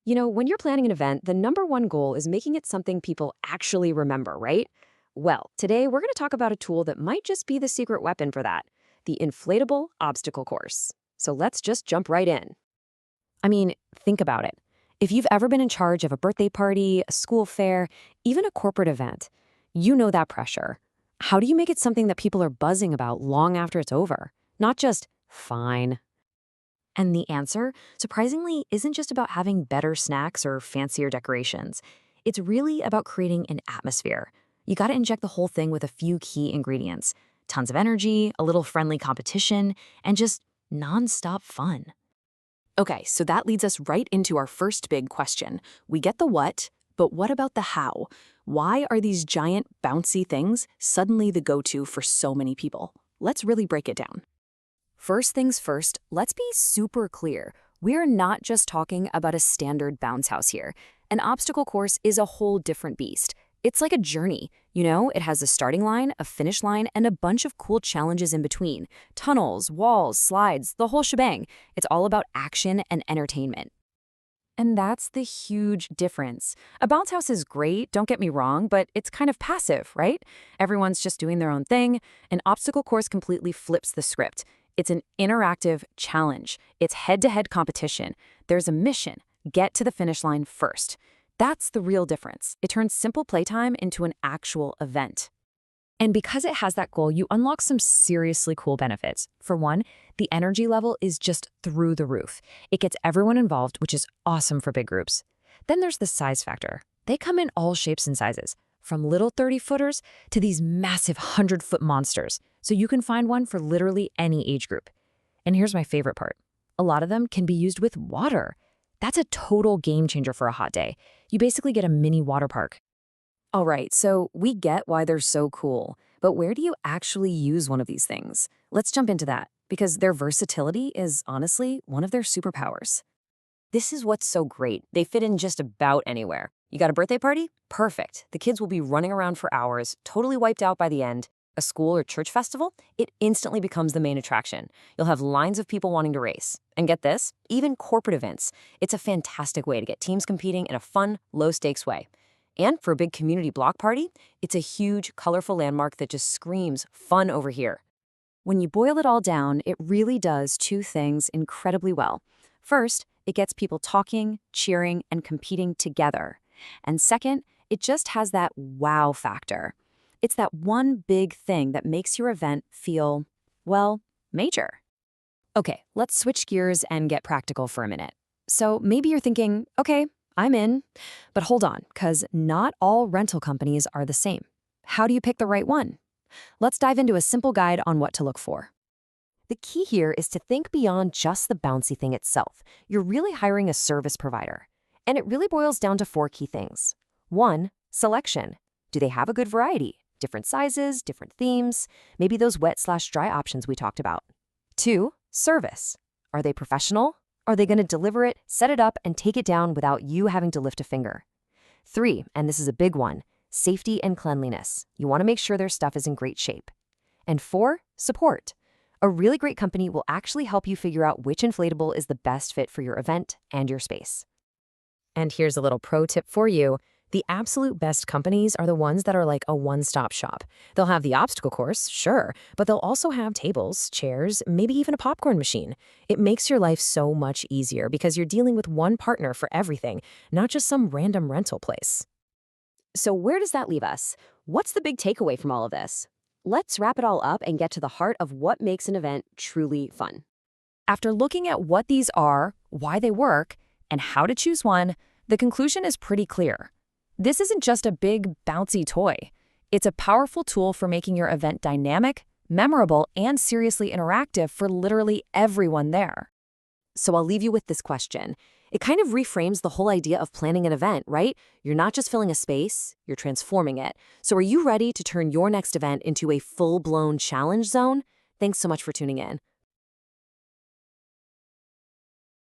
When you're planning an event, the number one goal is making it something people actually remember, right? Well, today we're going to talk about a tool that might just be the secret weapon for that, the inflatable obstacle course. So let's just jump right in. I mean, think about it. If you've ever been in charge of a birthday party, a school fair, even a corporate event, you know that pressure. How do you make it something that people are buzzing about long after it's over? Not just, fine. And the answer, surprisingly, isn't just about having better snacks or fancier decorations. It's really about creating an atmosphere. You gotta inject the whole thing with a few key ingredients. Tons of energy, a little friendly competition, and just nonstop fun. Okay, so that leads us right into our first big question. We get the what, but what about the how? Why are these giant, bouncy things suddenly the go-to for so many people? Let's really break it down. First things first, let's be super clear. We're not just talking about a standard bounce house here. An obstacle course is a whole different beast. It's like a journey. It has a starting line, a finish line, and a bunch of cool challenges in between. Tunnels, walls, slides, the whole shebang. It's all about action and entertainment. And that's the huge difference. A bounce house is great, don't get me wrong, but it's kind of passive, right? Everyone's just doing their own thing. An obstacle course completely flips the script. It's an interactive challenge. It's head-to-head competition. There's a mission. Get to the finish line first. That's the real difference. It turns simple playtime into an actual event. And because it has that goal, you unlock some seriously cool benefits. For one, the energy level is just through the roof. It gets everyone involved, which is awesome for big groups. Then there's the size factor. They come in all shapes and sizes, from little 30-footers to these massive 100-foot monsters. So you can find one for literally any age group. And here's my favorite part. A lot of them can be used with water. That's a total game changer for a hot day. You basically get a mini water park. All right, so we get why they're so cool, but where do you actually use one of these things? Let's jump into that, because their versatility is honestly one of their superpowers. This is what's so great. They fit in just about anywhere. You got a birthday party? Perfect. The kids will be running around for hours, totally wiped out by the end. A school or church festival? It instantly becomes the main attraction. You'll have lines of people wanting to race. And get this, even corporate events. It's a fantastic way to get teams competing in a fun, low-stakes way. And for a big community block party, it's a huge, colorful landmark that just screams fun over here. When you boil it all down, it really does two things incredibly well. First, it gets people talking, cheering, and competing together. And second, it just has that wow factor. It's that one big thing that makes your event feel, well, major. Okay, let's switch gears and get practical for a minute. So maybe you're thinking, okay, I'm in. But hold on, because not all rental companies are the same. How do you pick the right one? Let's dive into a simple guide on what to look for. The key here is to think beyond just the bouncy thing itself. You're really hiring a service provider. And it really boils down to four key things. 1, selection. Do they have a good variety? Different sizes, different themes, maybe those wet/dry options we talked about. 2, service. Are they professional? Are they going to deliver it, set it up, and take it down without you having to lift a finger? 3, and this is a big one, safety and cleanliness. You want to make sure their stuff is in great shape. And 4, support. A really great company will actually help you figure out which inflatable is the best fit for your event and your space. And here's a little pro tip for you. The absolute best companies are the ones that are like a one-stop shop. They'll have the obstacle course, sure, but they'll also have tables, chairs, maybe even a popcorn machine. It makes your life so much easier because you're dealing with one partner for everything, not just some random rental place. So where does that leave us? What's the big takeaway from all of this? Let's wrap it all up and get to the heart of what makes an event truly fun. After looking at what these are, why they work, and how to choose one, the conclusion is pretty clear. This isn't just a big, bouncy toy. It's a powerful tool for making your event dynamic, memorable, and seriously interactive for literally everyone there. So I'll leave you with this question. It kind of reframes the whole idea of planning an event, right? You're not just filling a space, you're transforming it. So are you ready to turn your next event into a full-blown challenge zone? Thanks so much for tuning in.